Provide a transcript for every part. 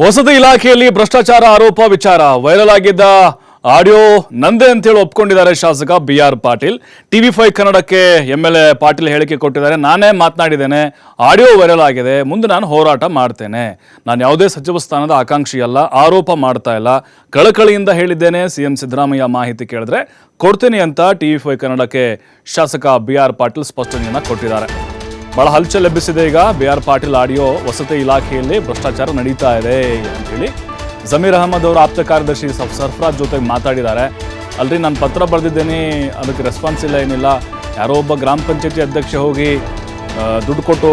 ವಸತಿ ಇಲಾಖೆಯಲ್ಲಿ ಭ್ರಷ್ಟಾಚಾರ ಆರೋಪ ವಿಚಾರ ವೈರಲ್ ಆಗಿದ್ದ ಆಡಿಯೋ ನಂದೇ ಅಂತೇಳಿ ಒಪ್ಕೊಂಡಿದ್ದಾರೆ ಶಾಸಕ BR ಪಾಟೀಲ್. TV5 ಕನ್ನಡಕ್ಕೆ MLA ಪಾಟೀಲ್ ಹೇಳಿಕೆ ಕೊಟ್ಟಿದ್ದಾರೆ. ನಾನೇ ಮಾತನಾಡಿದ್ದೇನೆ, ಆಡಿಯೋ ವೈರಲ್ ಆಗಿದೆ, ಮುಂದೆ ನಾನು ಹೋರಾಟ ಮಾಡ್ತೇನೆ, ನಾನು ಯಾವುದೇ ಸಚಿವ ಸ್ಥಾನದ ಆಕಾಂಕ್ಷಿಯಲ್ಲ, ಆರೋಪ ಮಾಡ್ತಾ ಇಲ್ಲ, ಕಳಕಳಿಯಿಂದ ಹೇಳಿದ್ದೇನೆ. CM ಸಿದ್ದರಾಮಯ್ಯ ಮಾಹಿತಿ ಕೇಳಿದ್ರೆ ಕೊಡ್ತೀನಿ ಅಂತ TV5 ಕನ್ನಡಕ್ಕೆ ಶಾಸಕ BR ಪಾಟೀಲ್ ಸ್ಪಷ್ಟನೆಯನ್ನ ಕೊಟ್ಟಿದ್ದಾರೆ. ಬಹಳ ಹಲ್ಚಲ್ ಎಬ್ಬಿಸಿದೆ ಈಗ BR ಪಾಟೀಲ್ ಆಡಿಯೋ. ವಸತಿ ಇಲಾಖೆಯಲ್ಲಿ ಭ್ರಷ್ಟಾಚಾರ ನಡೀತಾ ಇದೆ ಅಂತೇಳಿ ಜಮೀರ್ ಅಹಮದ್ ಅವರ ಆಪ್ತ ಕಾರ್ಯದರ್ಶಿ ಸರ್ಫರಾಜ್ ಜೊತೆಗೆ ಮಾತಾಡಿದ್ದಾರೆ. ಅಲ್ರಿ ನಾನು ಪತ್ರ ಬರೆದಿದ್ದೇನೆ, ಅದಕ್ಕೆ ರೆಸ್ಪಾನ್ಸ್ ಇಲ್ಲ, ಏನಿಲ್ಲ, ಯಾರೋ ಒಬ್ಬ ಗ್ರಾಮ ಪಂಚಾಯತಿ ಅಧ್ಯಕ್ಷ ಹೋಗಿ ದುಡ್ಡು ಕೊಟ್ಟು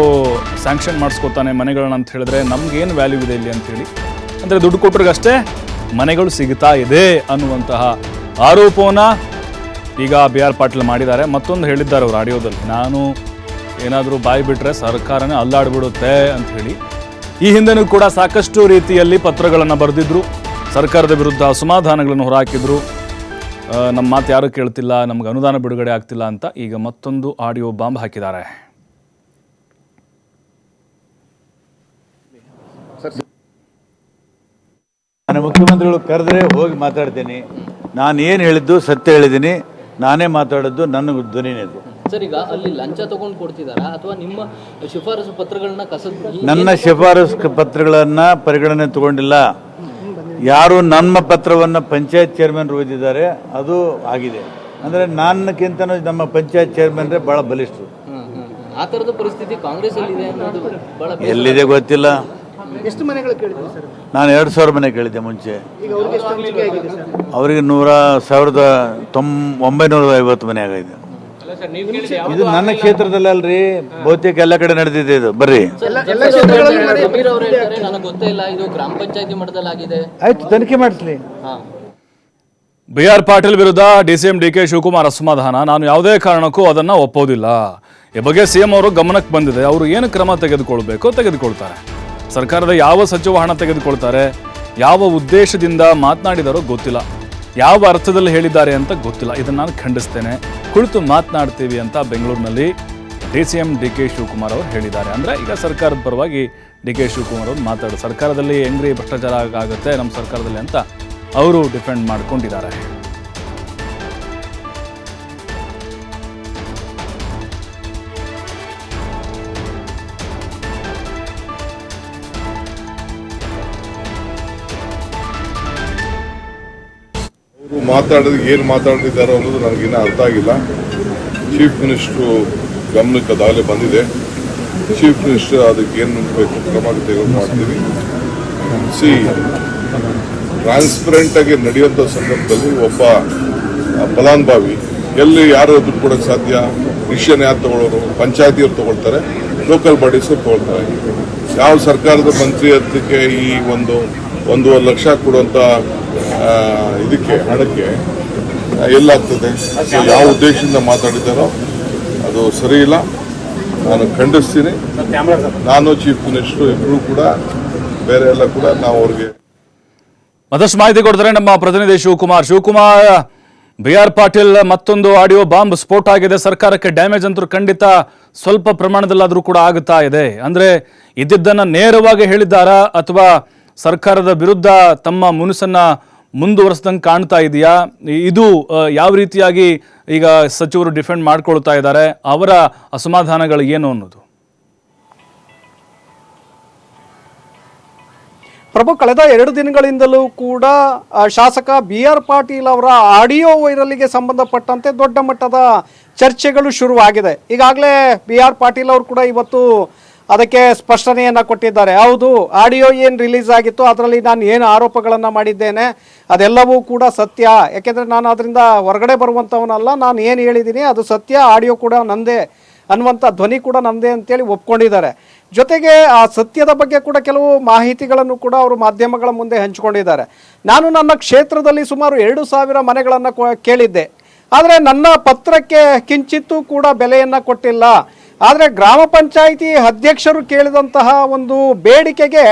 ಸ್ಯಾಂಕ್ಷನ್ ಮಾಡಿಸ್ಕೊತಾನೆ ಮನೆಗಳನ್ನ ಅಂತ ಹೇಳಿದ್ರೆ ನಮ್ಗೇನು ವ್ಯಾಲ್ಯೂ ಇದೆ ಇಲ್ಲಿ ಅಂಥೇಳಿ, ಅಂದರೆ ದುಡ್ಡು ಕೊಟ್ಟರಿಗಷ್ಟೇ ಮನೆಗಳು ಸಿಗ್ತಾ ಇದೆ ಅನ್ನುವಂತಹ ಆರೋಪವನ್ನು ಈಗ BR ಪಾಟೀಲ್ ಮಾಡಿದ್ದಾರೆ. ಮತ್ತೊಂದು ಹೇಳಿದ್ದಾರೆ ಅವರು ಆಡಿಯೋದಲ್ಲಿ, ನಾನು ಏನಾದರೂ ಬಾಯಿ ಬಿಟ್ಟರೆ ಸರ್ಕಾರನೇ ಅಲ್ಲಾಡ್ಬಿಡುತ್ತೆ ಅಂತ ಹೇಳಿ. ಈ ಹಿಂದೆನೂ ಕೂಡ ಸಾಕಷ್ಟು ರೀತಿಯಲ್ಲಿ ಪತ್ರಗಳನ್ನು ಬರೆದಿದ್ರು, ಸರ್ಕಾರದ ವಿರುದ್ಧ ಅಸಮಾಧಾನಗಳನ್ನು ಹೊರಹಾಕಿದ್ರು. ನಮ್ಮ ಮಾತು ಯಾರೂ ಕೇಳ್ತಿಲ್ಲ, ನಮ್ಗೆ ಅನುದಾನ ಬಿಡುಗಡೆ ಆಗ್ತಿಲ್ಲ ಅಂತ ಈಗ ಮತ್ತೊಂದು ಆಡಿಯೋ ಬಾಂಬ್ ಹಾಕಿದ್ದಾರೆ. ನಾನು ಮುಖ್ಯಮಂತ್ರಿಗಳು ಕರೆದ್ರೆ ಹೋಗಿ ಮಾತಾಡ್ತೀನಿ. ನಾನು ಏನು ಹೇಳಿದ್ದು ಸತ್ಯ ಹೇಳಿದ್ದೀನಿ, ನಾನೇ ಮಾತಾಡೋದು, ನನ್ನ ಧ್ವನಿನೇ ಇದು. ಸರ್, ಈಗ ಅಲ್ಲಿ ಲಂಚ ತಗೊಂಡು ಕೊಡ್ತಿದಾರಾ ಅಥವಾ ನಿಮ್ಮ ಶಿಫಾರಸು ಪತ್ರಗಳನ್ನ ನನ್ನ ಶಿಫಾರಸು ಪತ್ರಗಳನ್ನು ಪರಿಗಣನೆ ತಗೊಂಡಿಲ್ಲ. ಯಾರು ನಮ್ಮ ಪತ್ರವನ್ನು ಪಂಚಾಯತ್ ಚೇರ್ಮನ್ ಓದಿದ್ದಾರೆ ಅದು ಆಗಿದೆ. ಅಂದರೆ ನನ್ನಕ್ಕಿಂತ ನಮ್ಮ ಪಂಚಾಯತ್ ಚೇರ್ಮನ್ರೇ ಭಾಳ ಬಲಿಷ್ಠರು. ಆ ಥರದ ಪರಿಸ್ಥಿತಿ ಕಾಂಗ್ರೆಸ್ ಅಲ್ಲಿ ಇದೆ ಅನ್ನೋದು ಬಹಳ ಎಲ್ಲಿದೆ ಗೊತ್ತಿಲ್ಲ. ಎಷ್ಟು ಮನೆಗಳು ಕೇಳಿದ್ರಿ ಸರ್? ನಾನು 2,000 ಮನೆ ಕೇಳಿದ್ದೆ ಮುಂಚೆ. ಅವರಿಗೆ 1950 ಮನೆ ಆಗಿದೆ. ಇದು ನನ್ನ ಕ್ಷೇತ್ರದಲ್ಲಿ ಅಲ್ರಿ, ಬಹುತೇಕ ಎಲ್ಲ ಕಡೆ ನಡೆದಿದೆ ಇದು. ಬರ್ರಿ, ಜಮೀರ್ ಅವರು ಹೇಳ್ತಾರೆ ನನಗೆ ಗೊತ್ತೇ ಇಲ್ಲ, ಇದು ಗ್ರಾಮ ಪಂಚಾಯತಿ ಮಟ್ಟದಲ್ಲಿ ಆಗಿದೆ. ಆಯ್ತು, ತನಿಖೆ ಮಾಡಿಸ್ಲಿ. BR ಪಾಟೀಲ್ ವಿರುದ್ಧ DCM DK ಶಿವಕುಮಾರ್ ಅಸಮಾಧಾನ, ನಾನು ಯಾವುದೇ ಕಾರಣಕ್ಕೂ ಅದನ್ನು ಒಪ್ಪೋದಿಲ್ಲ. ಈ ಬಗ್ಗೆ CM ಅವರು ಗಮನಕ್ಕೆ ಬಂದಿದೆ, ಅವರು ಏನು ಕ್ರಮ ತೆಗೆದುಕೊಳ್ಬೇಕು ತೆಗೆದುಕೊಳ್ತಾರೆ. ಸರ್ಕಾರದ ಯಾವ ಸಚಿವ ಹಣ ತೆಗೆದುಕೊಳ್ತಾರೆ, ಯಾವ ಉದ್ದೇಶದಿಂದ ಮಾತನಾಡಿದಾರೋ ಗೊತ್ತಿಲ್ಲ, ಯಾವ ಅರ್ಥದಲ್ಲಿ ಹೇಳಿದ್ದಾರೆ ಅಂತ ಗೊತ್ತಿಲ್ಲ. ಇದನ್ನು ನಾನು ಖಂಡಿಸ್ತೇನೆ, ಕುಳಿತು ಮಾತನಾಡ್ತೀವಿ ಅಂತ ಬೆಂಗಳೂರಿನಲ್ಲಿ DCM DK ಶಿವಕುಮಾರ್ ಅವರು ಹೇಳಿದ್ದಾರೆ. ಅಂದರೆ ಈಗ ಸರ್ಕಾರದ ಪರವಾಗಿ DK ಶಿವಕುಮಾರ್ ಅವರು ಮಾತಾಡೋದು, ಸರ್ಕಾರದಲ್ಲಿ ಹೆಂಗ್ರಿ ಭ್ರಷ್ಟಾಚಾರ ಆಗುತ್ತೆ ನಮ್ಮ ಸರ್ಕಾರದಲ್ಲಿ ಅಂತ ಅವರು ಡಿಫೆಂಡ್ ಮಾಡ್ಕೊಂಡಿದ್ದಾರೆ. ಮಾತಾಡೋದು ಏನು ಮಾತಾಡ್ತಿದ್ದಾರೆ ಅನ್ನೋದು ನನಗಿನ್ನ ಅರ್ಥ ಆಗಿಲ್ಲ. ಚೀಫ್ ಮಿನಿಸ್ಟ್ರು ಗಮನಕ್ಕೆ ಅದಾಗಲೇ ಬಂದಿದೆ. ಚೀಫ್ ಮಿನಿಸ್ಟರ್ ಅದಕ್ಕೆ ಏನು ಬೇಕು ಕ್ರಮ ತೆಗೆದು ಮಾಡ್ತೀವಿ. ಟ್ರಾನ್ಸ್ಪರೆಂಟ್ ಆಗಿ ನಡೆಯುವಂಥ ಸಂದರ್ಭದಲ್ಲಿ ಒಬ್ಬ ಫಲಾನುಭವಿ ಎಲ್ಲಿ ಯಾರು ದುಡ್ಡು ಕೊಡೋಕ್ಕೆ ಸಾಧ್ಯ, ಡಿಸಿಷನ್ ಯಾರು ತಗೊಳ್ಳೋರು, ಪಂಚಾಯತಿಯವ್ರು ತಗೊಳ್ತಾರೆ, ಲೋಕಲ್ ಬಾಡೀಸ್ ತಗೊಳ್ತಾರೆ. ಯಾವ ಸರ್ಕಾರದ ಮಂತ್ರಿ ಅದಕ್ಕೆ ಈ 1.5 ಲಕ್ಷ ಕೊಡುವಂಥ ಇದಕ್ಕೆ ಹಣಕ್ಕೆ ಎಲ್ಲಾಗ್ತದೆ, ಯಾವ ಉದ್ದೇಶದಿಂದ ಮಾತಾಡಿದ್ದಾರೋ ಅದು ಸರಿ ಇಲ್ಲ. ನಾನು ಖಂಡಿಸ್ತೀನಿ. ನಾನು ಚೀಫ್ ಮಿನಿಸ್ಟರ್ ಇಬ್ಬರು ಕೂಡ ಬೇರೆ ಎಲ್ಲ ಕೂಡ ನಾವು ಅವ್ರಿಗೆ ಮತ್ತಷ್ಟು ಮಾಹಿತಿ ಕೊಡ್ತಾರೆ ನಮ್ಮ ಪ್ರತಿನಿಧಿ ಶಿವಕುಮಾರ್. BR ಪಾಟೀಲ್ ಮತ್ತೊಂದು ಆಡಿಯೋ ಬಾಂಬ್ ಸ್ಫೋಟ ಆಗಿದೆ. ಸರ್ಕಾರಕ್ಕೆ ಡ್ಯಾಮೇಜ್ ಅಂತೂ ಖಂಡಿತ ಸ್ವಲ್ಪ ಪ್ರಮಾಣದಲ್ಲಾದರೂ ಕೂಡ ಆಗುತ್ತಾ ಇದೆ. ಅಂದರೆ ಇದ್ದಿದ್ದನ್ನು ನೇರವಾಗಿ ಹೇಳಿದ್ದಾರಾ ಅಥವಾ ಸರ್ಕಾರದ ವಿರುದ್ಧ ತಮ್ಮ ಮುನಿಸನ್ನ ಮುಂದುವರೆಸ್ದಂಗೆ ಕಾಣ್ತಾ ಇದೆಯಾ? ಇದು ಯಾವ ರೀತಿಯಾಗಿ ಈಗ ಸಚಿವರು ಡಿಫೆಂಡ್ ಮಾಡ್ಕೊಳ್ತಾ ಇದ್ದಾರೆ, ಅವರ ಅಸಮಾಧಾನಗಳು ಏನು ಅನ್ನೋದು? ಪ್ರಭು, ಕಳೆದ 2 ದಿನಗಳಿಂದಲೂ ಕೂಡ ಶಾಸಕ BR ಪಾಟೀಲ್ ಅವರ ಆಡಿಯೋ ವೈರಲ್ಗೆ ಸಂಬಂಧಪಟ್ಟಂತೆ ದೊಡ್ಡ ಮಟ್ಟದ ಚರ್ಚೆಗಳು ಶುರುವಾಗಿದೆ. ಈಗಾಗಲೇ BR ಪಾಟೀಲ್ ಅವರು ಕೂಡ ಇವತ್ತು ಅದಕ್ಕೆ ಸ್ಪಷ್ಟನೆಯನ್ನು ಕೊಟ್ಟಿದ್ದಾರೆ. ಹೌದು, ಆಡಿಯೋ ಏನು ರಿಲೀಸ್ ಆಗಿತ್ತು ಅದರಲ್ಲಿ ನಾನು ಏನು ಆರೋಪಗಳನ್ನು ಮಾಡಿದ್ದೇನೆ ಅದೆಲ್ಲವೂ ಕೂಡ ಸತ್ಯ, ಯಾಕೆಂದರೆ ನಾನು ಅದರಿಂದ ಹೊರಗಡೆ ಬರುವಂಥವನಲ್ಲ, ನಾನು ಏನು ಹೇಳಿದ್ದೀನಿ ಅದು ಸತ್ಯ, ಆಡಿಯೋ ಕೂಡ ನಂದೇ ಅನ್ನುವಂಥ ಧ್ವನಿ ಕೂಡ ನಮ್ಮದೇ ಅಂತೇಳಿ ಒಪ್ಕೊಂಡಿದ್ದಾರೆ. ಜೊತೆಗೆ ಆ ಸತ್ಯದ ಬಗ್ಗೆ ಕೂಡ ಕೆಲವು ಮಾಹಿತಿಗಳನ್ನು ಕೂಡ ಅವರು ಮಾಧ್ಯಮಗಳ ಮುಂದೆ ಹಂಚಿಕೊಂಡಿದ್ದಾರೆ. ನಾನು ನನ್ನ ಕ್ಷೇತ್ರದಲ್ಲಿ ಸುಮಾರು 2,000 ಮನೆಗಳನ್ನು ಕೇಳಿದ್ದೆ, ಆದರೆ ನನ್ನ ಪತ್ರಕ್ಕೆ ಕಿಂಚಿತ್ತೂ ಕೂಡ ಬೆಲೆಯನ್ನು ಕೊಟ್ಟಿಲ್ಲ. ಆದರೆ ಗ್ರಾಮ ಪಂಚಾಯಿತಿ ಅಧ್ಯಕ್ಷರು ಕೇಳಿದಂತಹ ಒಂದು ಬೇಡಿಕೆಗೆ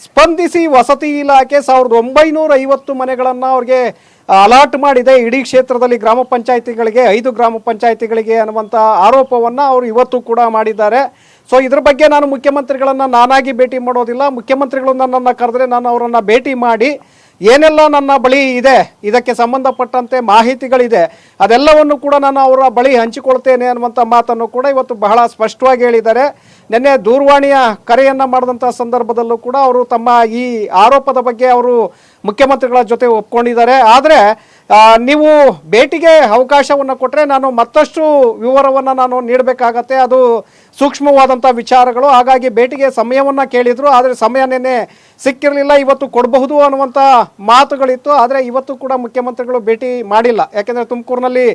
ಸ್ಪಂದಿಸಿ ವಸತಿ ಇಲಾಖೆ 1950 ಮನೆಗಳನ್ನು ಅವ್ರಿಗೆ ಅಲಾಟ್ ಮಾಡಿದೆ. ಇಡೀ ಕ್ಷೇತ್ರದಲ್ಲಿ ಗ್ರಾಮ ಪಂಚಾಯಿತಿಗಳಿಗೆ 5 ಗ್ರಾಮ ಪಂಚಾಯಿತಿಗಳಿಗೆ ಅನ್ನುವಂಥ ಆರೋಪವನ್ನು ಅವರು ಇವತ್ತು ಕೂಡ ಮಾಡಿದ್ದಾರೆ. ಸೊ ಇದ್ರ ಬಗ್ಗೆ ನಾನು ಮುಖ್ಯಮಂತ್ರಿಗಳನ್ನ ನಾನಾಗಿ ಭೇಟಿ ಮಾಡೋದಿಲ್ಲ. ಮುಖ್ಯಮಂತ್ರಿಗಳು ನನ್ನನ್ನು ಕರೆದ್ರೆ ನಾನು ಅವರನ್ನು ಭೇಟಿ ಮಾಡಿ ಏನೆಲ್ಲ ನನ್ನ ಬಳಿ ಇದೆ, ಇದಕ್ಕೆ ಸಂಬಂಧಪಟ್ಟಂತೆ ಮಾಹಿತಿಗಳಿದೆ, ಅದೆಲ್ಲವನ್ನು ಕೂಡ ನಾನು ಅವರ ಬಳಿ ಹಂಚಿಕೊಳ್ತೇನೆ ಅನ್ನುವಂಥ ಮಾತನ್ನು ಕೂಡ ಇವತ್ತು ಬಹಳ ಸ್ಪಷ್ಟವಾಗಿ ಹೇಳಿದ್ದಾರೆ. ನಿನ್ನೆ ದೂರವಾಣಿಯ ಕರೆಯನ್ನು ಮಾಡಿದಂಥ ಸಂದರ್ಭದಲ್ಲೂ ಕೂಡ ಅವರು ತಮ್ಮ ಈ ಆರೋಪದ ಬಗ್ಗೆ ಅವರು ಮುಖ್ಯಮಂತ್ರಿಗಳ ಜೊತೆ ಒಪ್ಕೊಂಡಿದ್ದಾರೆ. ಆದರೆ ನೀವು ಭೇಟಿಗೆ ಅವಕಾಶವನ್ನು ಕೊಟ್ಟರೆ ನಾನು ಮತ್ತಷ್ಟು ವಿವರವನ್ನು ನಾನು ನೀಡಬೇಕಾಗತ್ತೆ, ಅದು ಸೂಕ್ಷ್ಮವಾದಂಥ ವಿಚಾರಗಳು. ಹಾಗಾಗಿ ಭೇಟಿಗೆ ಸಮಯವನ್ನು ಕೇಳಿದರು, ಆದರೆ ಸಮಯ ನಿನ್ನೆ ಸಿಕ್ಕಿರಲಿಲ್ಲ. ಇವತ್ತು ಕೊಡಬಹುದು ಅನ್ನುವಂಥ ಮಾತುಗಳಿತ್ತು, ಆದರೆ ಇವತ್ತು ಕೂಡ ಮುಖ್ಯಮಂತ್ರಿಗಳು ಭೇಟಿ ಮಾಡಿಲ್ಲ. ಯಾಕೆಂದರೆ ತುಮಕೂರಿನಲ್ಲಿ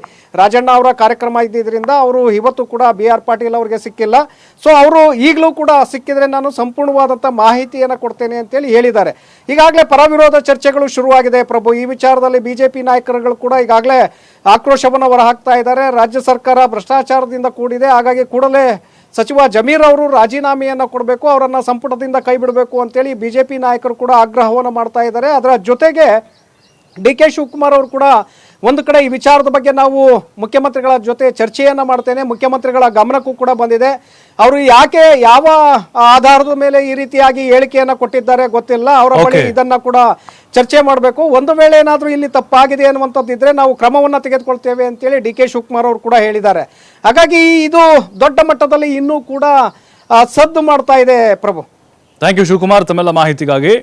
ರಾಜಣ್ಣ ಅವರ ಕಾರ್ಯಕ್ರಮ ಇದ್ದಿದ್ದರಿಂದ ಅವರು ಇವತ್ತು ಕೂಡ BR ಪಾಟೀಲ್ ಅವರಿಗೆ ಸಿಕ್ಕಿಲ್ಲ. ಸೊ ಅವರು ಈಗಲೂ ಕೂಡ ಸಿಕ್ಕಿದ್ರೆ ನಾನು ಸಂಪೂರ್ಣವಾದಂಥ ಮಾಹಿತಿಯನ್ನು ಕೊಡ್ತೇನೆ ಅಂತೇಳಿ ಹೇಳಿದ್ದಾರೆ. ಈಗಾಗಲೇ ಪರ ವಿರೋಧ ಚರ್ಚೆಗಳು ಶುರುವಾಗಿದೆ ಪ್ರಭು. ಈ ವಿಚಾರದಲ್ಲಿ BJP ನಾಯಕರುಗಳು ಕೂಡ ಈಗಾಗಲೇ ಆಕ್ರೋಶವನ್ನು ಹೊರಹಾಕ್ತಾ ಇದ್ದಾರೆ. ರಾಜ್ಯ ಸರ್ಕಾರ ಭ್ರಷ್ಟಾಚಾರದಿಂದ ಕೂಡಿದೆ, ಹಾಗಾಗಿ ಕೂಡಲೇ ಸಚಿವ ಜಮೀರ್ ಅವರು ರಾಜೀನಾಮೆಯನ್ನು ಕೊಡಬೇಕು, ಅವರನ್ನು ಸಂಪುಟದಿಂದ ಕೈ ಬಿಡಬೇಕು ಅಂತೇಳಿ BJP ನಾಯಕರು ಕೂಡ ಆಗ್ರಹವನ್ನು ಮಾಡ್ತಾ ಇದ್ದಾರೆ. ಅದರ ಜೊತೆಗೆ DK ಶಿವಕುಮಾರ್ ಅವರು ಕೂಡ ಒಂದು ಕಡೆ ಈ ವಿಚಾರದ ಬಗ್ಗೆ ನಾವು ಮುಖ್ಯಮಂತ್ರಿಗಳ ಜೊತೆ ಚರ್ಚೆಯನ್ನು ಮಾಡ್ತೇನೆ, ಮುಖ್ಯಮಂತ್ರಿಗಳ ಗಮನಕ್ಕೂ ಕೂಡ ಬಂದಿದೆ, ಅವರು ಯಾಕೆ ಯಾವ ಆಧಾರದ ಮೇಲೆ ಈ ರೀತಿಯಾಗಿ ಹೇಳಿಕೆಯನ್ನು ಕೊಟ್ಟಿದ್ದಾರೆ ಗೊತ್ತಿಲ್ಲ, ಅವರ ಬಳಿ ಇದನ್ನ ಕೂಡ ಚರ್ಚೆ ಮಾಡಬೇಕು. ಒಂದು ವೇಳೆ ಏನಾದರೂ ಇಲ್ಲಿ ತಪ್ಪಾಗಿದೆ ಅನ್ನುವಂಥದ್ದು ಇದ್ರೆ ನಾವು ಕ್ರಮವನ್ನು ತೆಗೆದುಕೊಳ್ತೇವೆ ಅಂತೇಳಿ DK ಶಿವಕುಮಾರ್ ಅವರು ಕೂಡ ಹೇಳಿದ್ದಾರೆ. ಹಾಗಾಗಿ ಇದು ದೊಡ್ಡ ಮಟ್ಟದಲ್ಲಿ ಇನ್ನೂ ಕೂಡ ಸದ್ದು ಮಾಡ್ತಾ ಇದೆ ಪ್ರಭು. ಥ್ಯಾಂಕ್ ಯು ಶಿವಕುಮಾರ್ ತಮ್ಮೆಲ್ಲ ಮಾಹಿತಿಗಾಗಿ.